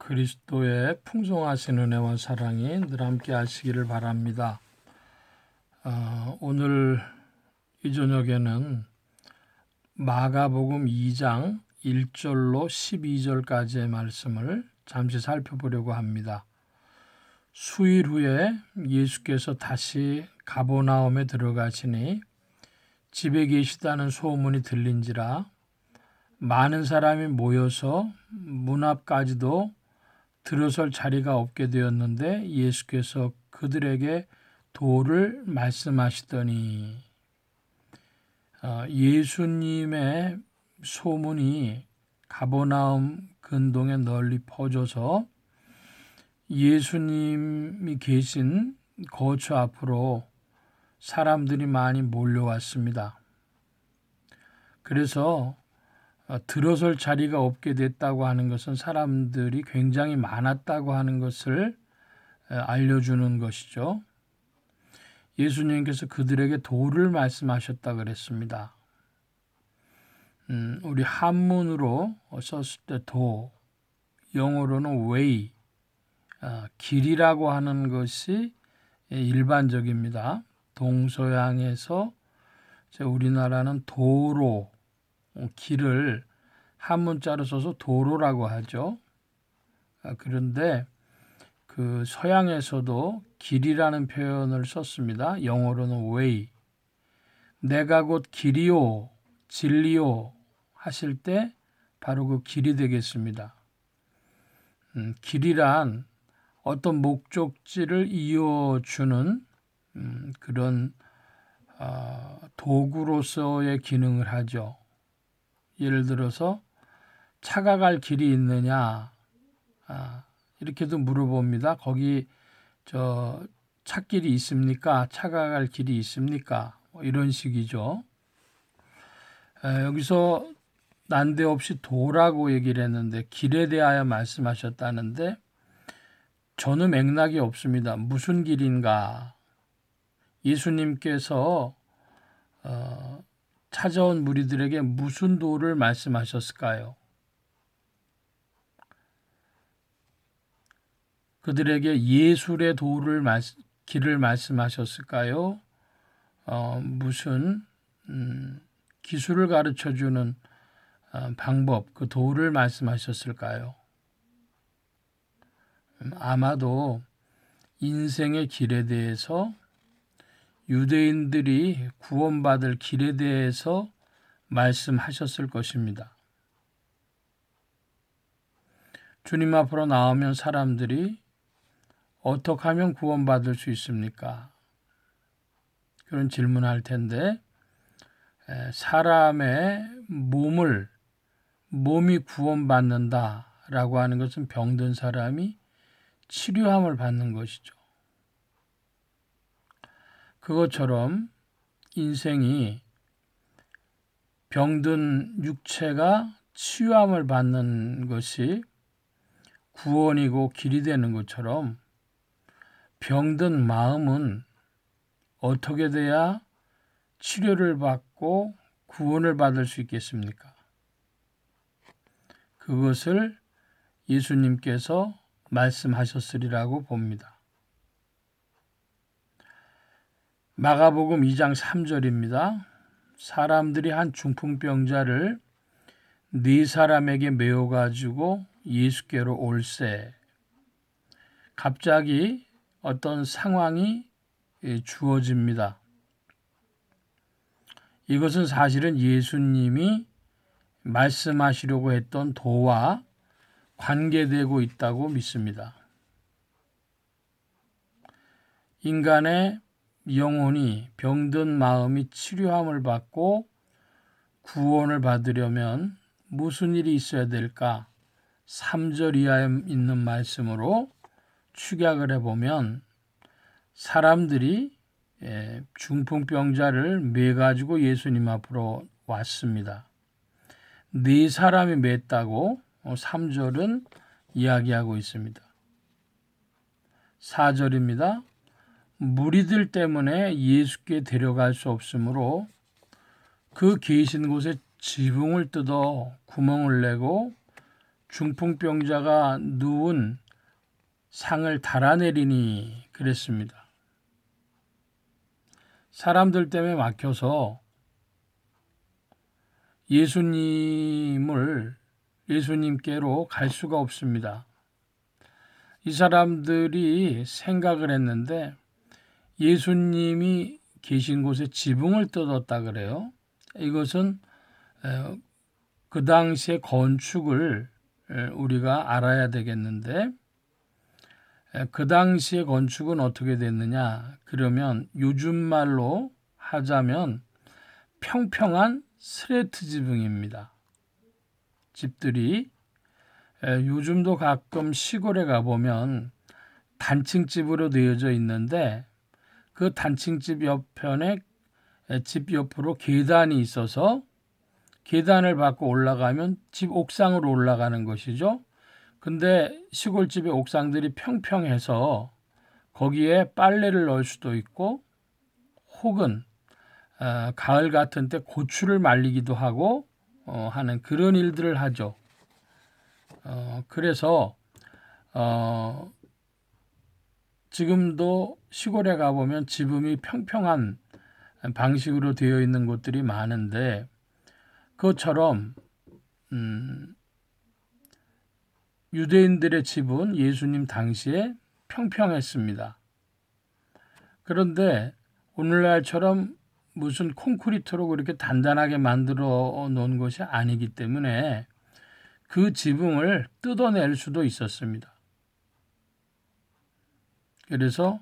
그리스도의 풍성하신 은혜와 사랑이 늘 함께 하시기를 바랍니다. 오늘 이 저녁에는 마가복음 2장 1절로 12절까지의 말씀을 잠시 살펴보려고 합니다. 수일 후에 예수께서 다시 가버나움에 들어가시니 집에 계시다는 소문이 들린지라 많은 사람이 모여서 문 앞까지도 들어설 자리가 없게 되었는데 예수께서 그들에게 도를 말씀하시더니 예수님의 소문이 가버나움 근동에 널리 퍼져서 예수님이 계신 거처 앞으로 사람들이 많이 몰려왔습니다. 그래서 들어설 자리가 없게 됐다고 하는 것은 사람들이 굉장히 많았다고 하는 것을 알려주는 것이죠. 예수님께서 그들에게 도를 말씀하셨다 그랬습니다. 우리 한문으로 썼을 때 도, 영어로는 way, 길이라고 하는 것이 일반적입니다. 동서양에서 우리나라는 도로, 길을 한문자로 써서 도로라고 하죠. 그런데 그 서양에서도 길이라는 표현을 썼습니다. 영어로는 way. 내가 곧 길이요, 진리요 하실 때 바로 그 길이 되겠습니다. 길이란 어떤 목적지를 이어주는 그런 도구로서의 기능을 하죠. 예를 들어서 차가 갈 길이 있느냐 이렇게도 물어봅니다. 거기 찻길이 있습니까? 차가 갈 길이 있습니까? 이런 식이죠. 여기서 난데없이 도라고 얘기를 했는데 길에 대하여 말씀하셨다는데 전혀 맥락이 없습니다. 무슨 길인가? 예수님께서 찾아온 무리들에게 무슨 도를 말씀하셨을까요? 그들에게 예술의 길을 말씀하셨을까요? 무슨 기술을 가르쳐주는 방법, 그 도를 말씀하셨을까요? 아마도 인생의 길에 대해서 유대인들이 구원받을 길에 대해서 말씀하셨을 것입니다. 주님 앞으로 나오면 사람들이 어떻게 하면 구원받을 수 있습니까? 그런 질문할 텐데 사람의 몸이 구원받는다라고 하는 것은 병든 사람이 치료함을 받는 것이죠. 그것처럼 인생이 병든 육체가 치유함을 받는 것이 구원이고 길이 되는 것처럼 병든 마음은 어떻게 돼야 치료를 받고 구원을 받을 수 있겠습니까? 그것을 예수님께서 말씀하셨으리라고 봅니다. 마가복음 2장 3절입니다. 사람들이 한 중풍병자를 4사람에게 메워가지고 예수께로 올세. 갑자기 어떤 상황이 주어집니다. 이것은 사실은 예수님이 말씀하시려고 했던 도와 관계되고 있다고 믿습니다. 인간의 영혼이 병든 마음이 치료함을 받고 구원을 받으려면 무슨 일이 있어야 될까? 3절 이하에 있는 말씀으로 축약을 해보면 사람들이 중풍병자를 매가지고 예수님 앞으로 왔습니다. 4사람이 맸다고 3절은 이야기하고 있습니다. 4절입니다. 무리들 때문에 예수께 데려갈 수 없으므로 그 계신 곳에 지붕을 뜯어 구멍을 내고 중풍병자가 누운 상을 달아내리니 그랬습니다. 사람들 때문에 막혀서 예수님께로 갈 수가 없습니다. 이 사람들이 생각을 했는데 예수님이 계신 곳에 지붕을 뜯었다 그래요. 이것은 그 당시의 건축을 우리가 알아야 되겠는데 그 당시의 건축은 어떻게 됐느냐? 그러면 요즘 말로 하자면 평평한 스레트 지붕입니다. 집들이 요즘도 가끔 시골에 가보면 단층집으로 되어져 있는데 그 단층집 옆편에 집 옆으로 계단이 있어서 계단을 밟고 올라가면 집 옥상으로 올라가는 것이죠. 근데 시골집의 옥상들이 평평해서 거기에 빨래를 넣을 수도 있고 혹은 가을 같은 때 고추를 말리기도 하고 하는 그런 일들을 하죠. 그래서 지금도 시골에 가보면 지붕이 평평한 방식으로 되어 있는 곳들이 많은데 그것처럼 유대인들의 집은 예수님 당시에 평평했습니다. 그런데 오늘날처럼 무슨 콘크리트로 그렇게 단단하게 만들어 놓은 것이 아니기 때문에 그 지붕을 뜯어낼 수도 있었습니다. 그래서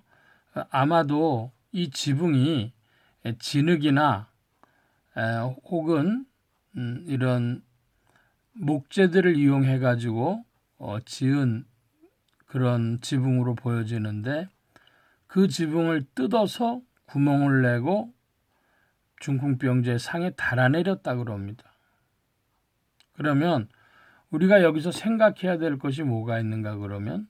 아마도 이 지붕이 진흙이나 혹은 이런 목재들을 이용해 가지고 지은 그런 지붕으로 보여지는데 그 지붕을 뜯어서 구멍을 내고 중풍병자의 상에 달아내렸다 그럽니다. 그러면 우리가 여기서 생각해야 될 것이 뭐가 있는가 그러면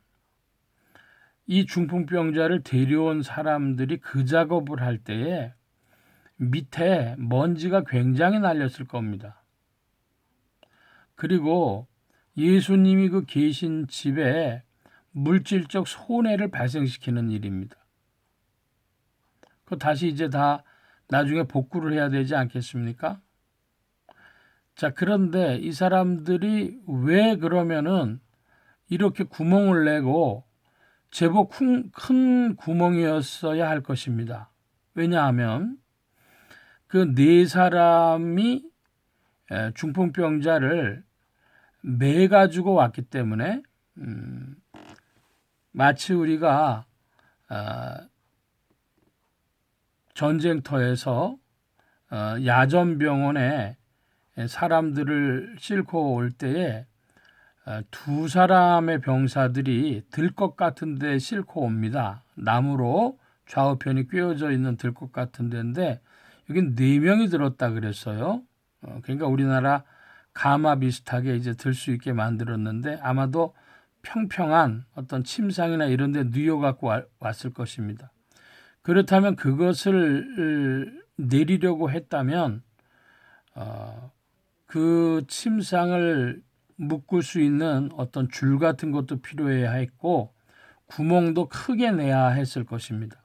이 중풍병자를 데려온 사람들이 그 작업을 할 때에 밑에 먼지가 굉장히 날렸을 겁니다. 그리고 예수님이 그 계신 집에 물질적 손해를 발생시키는 일입니다. 그 다시 이제 다 나중에 복구를 해야 되지 않겠습니까? 자, 그런데 이 사람들이 왜 그러면은 이렇게 구멍을 내고 제법 큰 구멍이었어야 할 것입니다. 왜냐하면 그 네 사람이 중풍병자를 매 가지고 왔기 때문에 마치 우리가 전쟁터에서 야전병원에 사람들을 싣고 올 때에 두 사람의 병사들이 들것 같은 데 싣고 옵니다. 나무로 좌우편이 꿰어져 있는 들것 같은 데인데 여긴 네 명이 들었다 그랬어요. 그러니까 우리나라 가마 비슷하게 이제 들 수 있게 만들었는데 아마도 평평한 어떤 침상이나 이런 데 누워 갖고 왔을 것입니다. 그렇다면 그것을 내리려고 했다면 그 침상을 묶을 수 있는 어떤 줄 같은 것도 필요해야 했고 구멍도 크게 내야 했을 것입니다.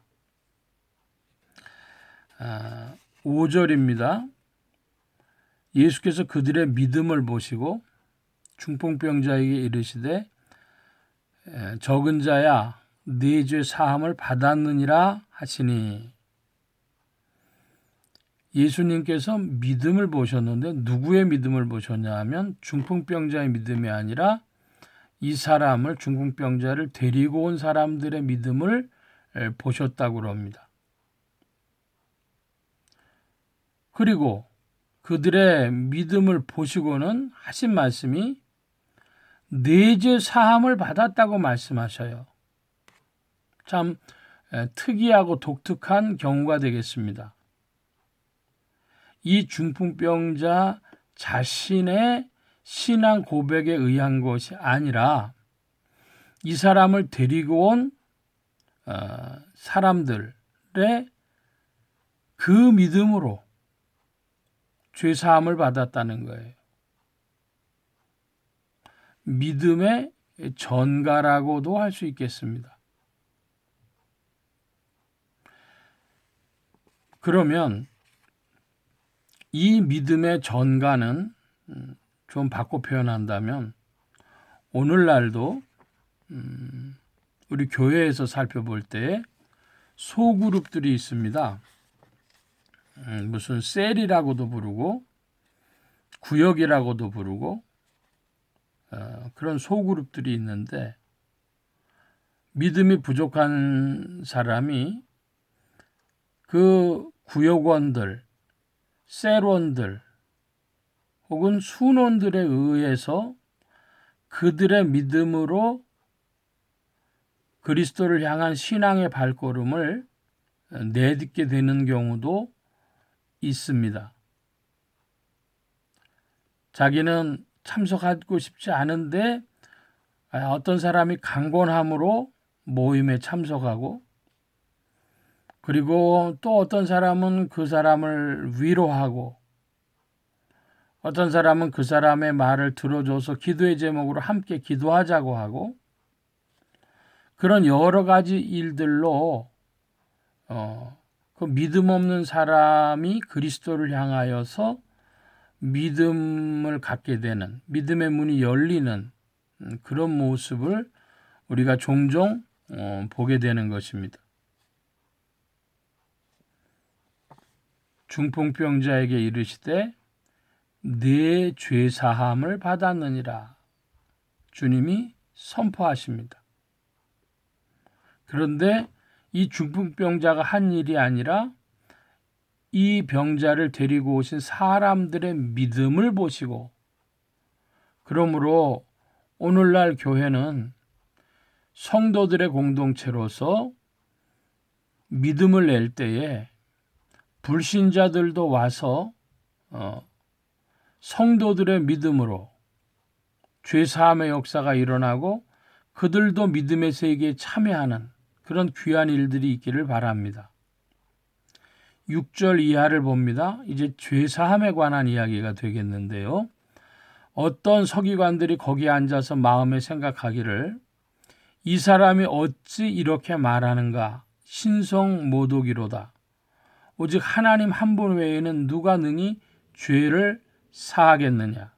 5절입니다. 예수께서 그들의 믿음을 보시고 중풍병자에게 이르시되 적은 자야 네 죄 사함을 받았느니라 하시니 예수님께서 믿음을 보셨는데 누구의 믿음을 보셨냐 하면 중풍병자의 믿음이 아니라 이 사람을 중풍병자를 데리고 온 사람들의 믿음을 보셨다고 합니다. 그리고 그들의 믿음을 보시고는 하신 말씀이 네 죄 사함을 받았다고 말씀하셔요. 참 특이하고 독특한 경우가 되겠습니다. 이 중풍병자 자신의 신앙 고백에 의한 것이 아니라 이 사람을 데리고 온 사람들의 그 믿음으로 죄사함을 받았다는 거예요. 믿음의 전가라고도 할 수 있겠습니다. 그러면 이 믿음의 전가는 좀 바꿔 표현한다면 오늘날도 우리 교회에서 살펴볼 때 소그룹들이 있습니다. 무슨 셀이라고도 부르고 구역이라고도 부르고 그런 소그룹들이 있는데 믿음이 부족한 사람이 그 구역원들, 셀원들 혹은 순원들에 의해서 그들의 믿음으로 그리스도를 향한 신앙의 발걸음을 내딛게 되는 경우도 있습니다. 자기는 참석하고 싶지 않은데 어떤 사람이 강권함으로 모임에 참석하고 그리고 또 어떤 사람은 그 사람을 위로하고 어떤 사람은 그 사람의 말을 들어줘서 기도의 제목으로 함께 기도하자고 하고 그런 여러 가지 일들로 그 믿음 없는 사람이 그리스도를 향하여서 믿음을 갖게 되는 믿음의 문이 열리는 그런 모습을 우리가 종종 보게 되는 것입니다. 중풍병자에게 이르시되 네 죄사함을 받았느니라 주님이 선포하십니다. 그런데 이 중풍병자가 한 일이 아니라 이 병자를 데리고 오신 사람들의 믿음을 보시고 그러므로 오늘날 교회는 성도들의 공동체로서 믿음을 낼 때에 불신자들도 와서 성도들의 믿음으로 죄사함의 역사가 일어나고 그들도 믿음의 세계에 참여하는 그런 귀한 일들이 있기를 바랍니다. 6절 이하를 봅니다. 이제 죄사함에 관한 이야기가 되겠는데요. 어떤 서기관들이 거기에 앉아서 마음에 생각하기를 이 사람이 어찌 이렇게 말하는가 신성모독이로다. 오직 하나님 한 분 외에는 누가 능히 죄를 사하겠느냐.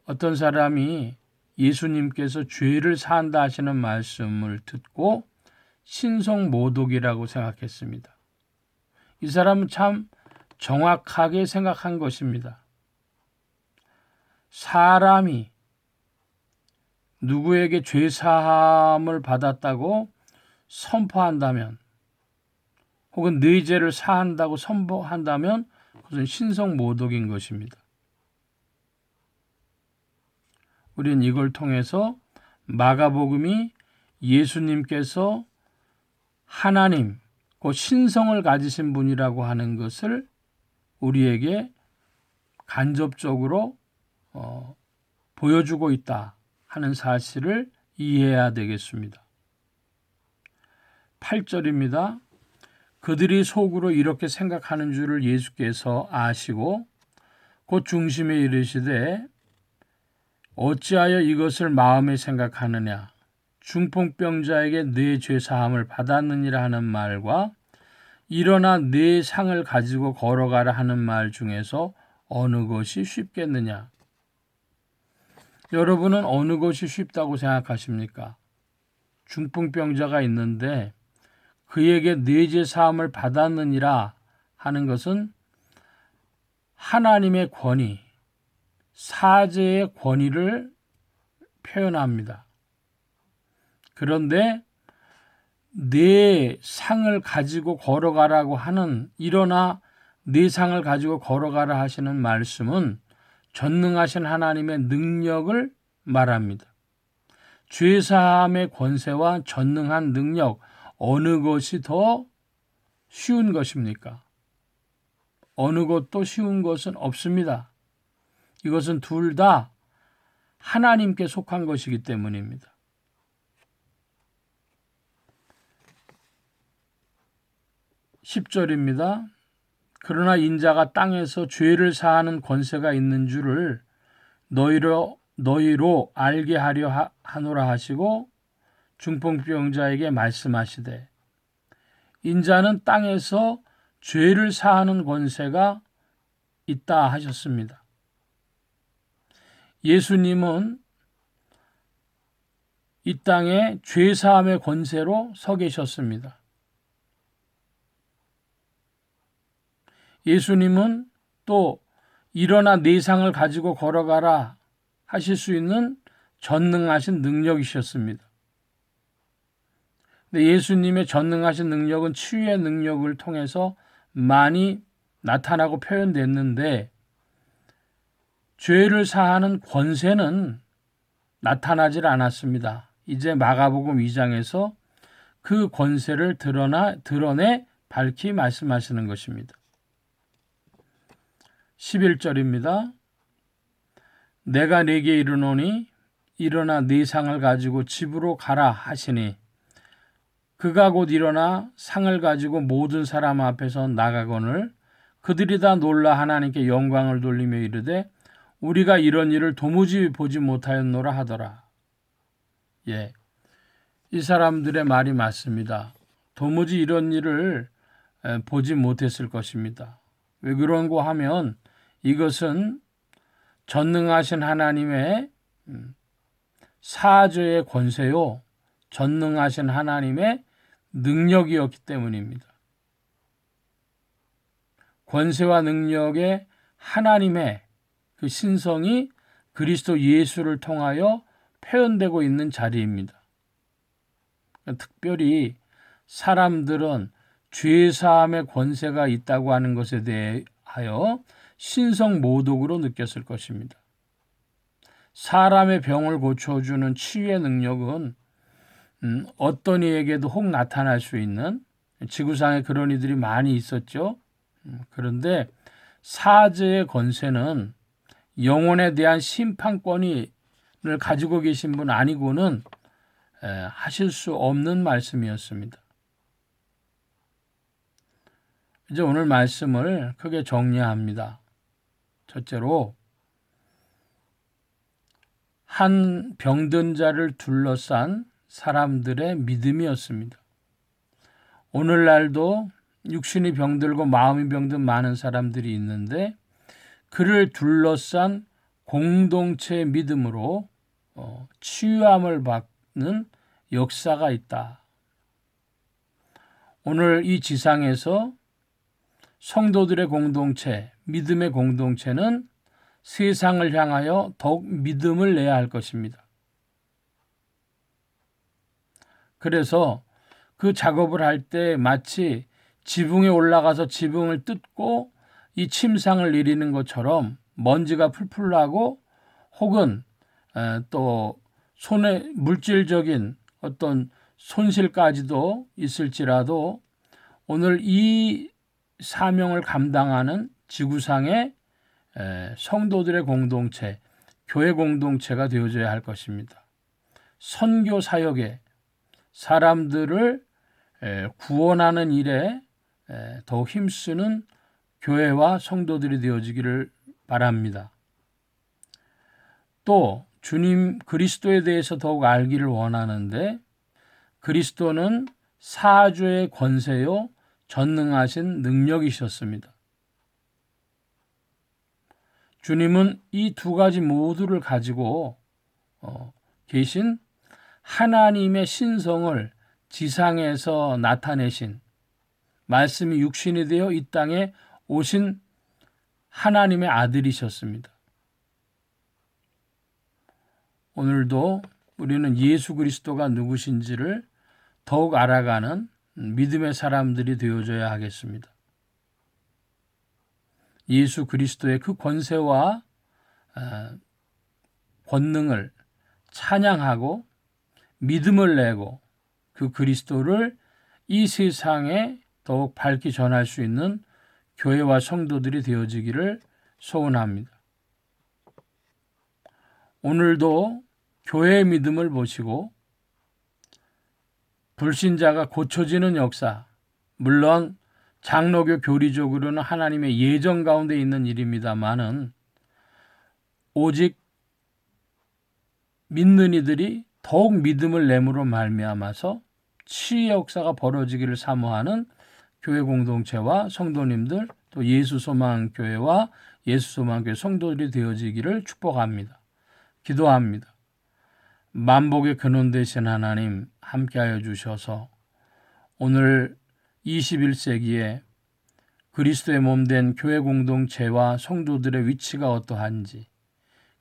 어떤 사람이 예수님께서 죄를 사한다 하시는 말씀을 듣고 신성모독이라고 생각했습니다. 이 사람은 참 정확하게 생각한 것입니다. 사람이 누구에게 죄사함을 받았다고 선포한다면 혹은 네 죄를 사한다고 선포한다면 그것은 신성모독인 것입니다. 우리는 이걸 통해서 마가복음이 예수님께서 하나님, 그 신성을 가지신 분이라고 하는 것을 우리에게 간접적으로 보여주고 있다 하는 사실을 이해해야 되겠습니다. 8절입니다. 그들이 속으로 이렇게 생각하는 줄을 예수께서 아시고 곧 중심에 이르시되 어찌하여 이것을 마음에 생각하느냐 중풍병자에게 네 죄사함을 받았느니라 하는 말과 일어나 네 상을 가지고 걸어가라 하는 말 중에서 어느 것이 쉽겠느냐. 여러분은 어느 것이 쉽다고 생각하십니까? 중풍병자가 있는데 그에게 네 죄사함을 받았느니라 하는 것은 하나님의 권위, 사죄의 권위를 표현합니다. 그런데 네 상을 가지고 걸어가라고 하는 일어나 네 상을 가지고 걸어가라 하시는 말씀은 전능하신 하나님의 능력을 말합니다. 죄사함의 권세와 전능한 능력 어느 것이 더 쉬운 것입니까? 어느 것도 쉬운 것은 없습니다. 이것은 둘 다 하나님께 속한 것이기 때문입니다. 10절입니다. 그러나 인자가 땅에서 죄를 사하는 권세가 있는 줄을 너희로 알게 하려 하노라 하시고 중풍병자에게 말씀하시되 인자는 땅에서 죄를 사하는 권세가 있다 하셨습니다. 예수님은 이 땅에 죄사함의 권세로 서 계셨습니다. 예수님은 또 일어나 네 상을 가지고 걸어가라 하실 수 있는 전능하신 능력이셨습니다. 근데 예수님의 전능하신 능력은 치유의 능력을 통해서 많이 나타나고 표현됐는데 죄를 사하는 권세는 나타나질 않았습니다. 이제 마가복음 2장에서 그 권세를 드러내 밝히 말씀하시는 것입니다. 11절입니다. 내가 네게 이르노니 일어나 네 상을 가지고 집으로 가라 하시니 그가 곧 일어나 상을 가지고 모든 사람 앞에서 나가거늘 그들이 다 놀라 하나님께 영광을 돌리며 이르되 우리가 이런 일을 도무지 보지 못하였노라 하더라. 예, 이 사람들의 말이 맞습니다. 도무지 이런 일을 보지 못했을 것입니다. 왜 그런고 하면 이것은 전능하신 하나님의 사죄의 권세요, 전능하신 하나님의 능력이었기 때문입니다. 권세와 능력의 하나님의 그 신성이 그리스도 예수를 통하여 표현되고 있는 자리입니다. 특별히 사람들은 죄사함의 권세가 있다고 하는 것에 대하여 신성 모독으로 느꼈을 것입니다. 사람의 병을 고쳐주는 치유의 능력은 어떤 이에게도 혹 나타날 수 있는, 지구상에 그런 이들이 많이 있었죠. 그런데 사죄의 권세는 영혼에 대한 심판권을 가지고 계신 분 아니고는 하실 수 없는 말씀이었습니다. 이제 오늘 말씀을 크게 정리합니다. 첫째로 한 병든 자를 둘러싼 사람들의 믿음이었습니다. 오늘날도 육신이 병들고 마음이 병든 많은 사람들이 있는데 그를 둘러싼 공동체의 믿음으로 치유함을 받는 역사가 있다. 오늘 이 지상에서 성도들의 공동체, 믿음의 공동체는 세상을 향하여 더욱 믿음을 내야 할 것입니다. 그래서 그 작업을 할 때 마치 지붕에 올라가서 지붕을 뜯고 이 침상을 내리는 것처럼 먼지가 풀풀 나고 혹은 또 손에 물질적인 어떤 손실까지도 있을지라도 오늘 이 사명을 감당하는 지구상의 성도들의 공동체, 교회 공동체가 되어져야 할 것입니다. 선교 사역에 사람들을 구원하는 일에 더욱 힘쓰는 교회와 성도들이 되어지기를 바랍니다. 또 주님 그리스도에 대해서 더욱 알기를 원하는데 그리스도는 사죄의 권세요 전능하신 능력이셨습니다. 주님은 이 두 가지 모두를 가지고 계신 하나님의 신성을 지상에서 나타내신 말씀이 육신이 되어 이 땅에 오신 하나님의 아들이셨습니다. 오늘도 우리는 예수 그리스도가 누구신지를 더욱 알아가는 믿음의 사람들이 되어줘야 하겠습니다. 예수 그리스도의 그 권세와 권능을 찬양하고 믿음을 내고 그 그리스도를 이 세상에 더욱 밝히 전할 수 있는 교회와 성도들이 되어지기를 소원합니다. 오늘도 교회의 믿음을 보시고 불신자가 고쳐지는 역사, 물론 장로교 교리적으로는 하나님의 예정 가운데 있는 일입니다마는 오직 믿는 이들이 더욱 믿음을 내므로 말미암아서 치유의 역사가 벌어지기를 사모하는 교회 공동체와 성도님들, 또 예수소망교회와 예수소망교회 성도들이 되어지기를 축복합니다. 기도합니다. 만복의 근원 되신 하나님 함께하여 주셔서 오늘 21세기에 그리스도의 몸된 교회 공동체와 성도들의 위치가 어떠한지,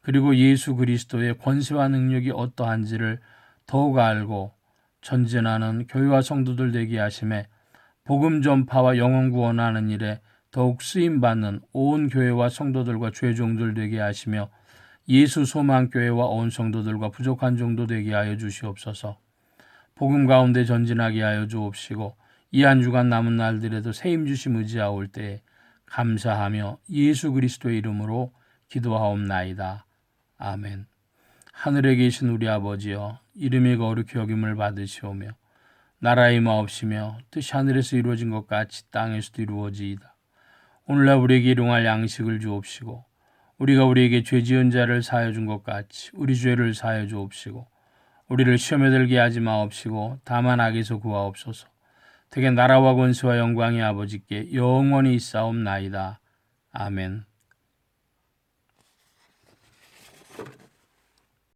그리고 예수 그리스도의 권세와 능력이 어떠한지를 더욱 알고 전진하는 교회와 성도들 되게 하심에 복음 전파와 영혼 구원하는 일에 더욱 쓰임받는 온 교회와 성도들과 주의 종들 되게 하시며 예수 소망교회와 온 성도들과 부족한 종도 되게 하여 주시옵소서. 복음 가운데 전진하게 하여 주옵시고 이 한 주간 남은 날들에도 새힘 주심 의지하올 때에 감사하며 예수 그리스도의 이름으로 기도하옵나이다. 아멘. 하늘에 계신 우리 아버지여, 이름이 거룩히 여김을 받으시오며 나라의 마옵시며 뜻이 하늘에서 이루어진 것 같이 땅에서도 이루어지이다. 오늘날 우리에게 일용할 양식을 주옵시고 우리가 우리에게 죄 지은 자를 사하여 준 것 같이 우리 죄를 사하여 주옵시고 우리를 시험에 들게 하지 마옵시고 다만 악에서 구하옵소서. 되게 나라와 권세와 영광이 아버지께 영원히 있사옵나이다. 아멘.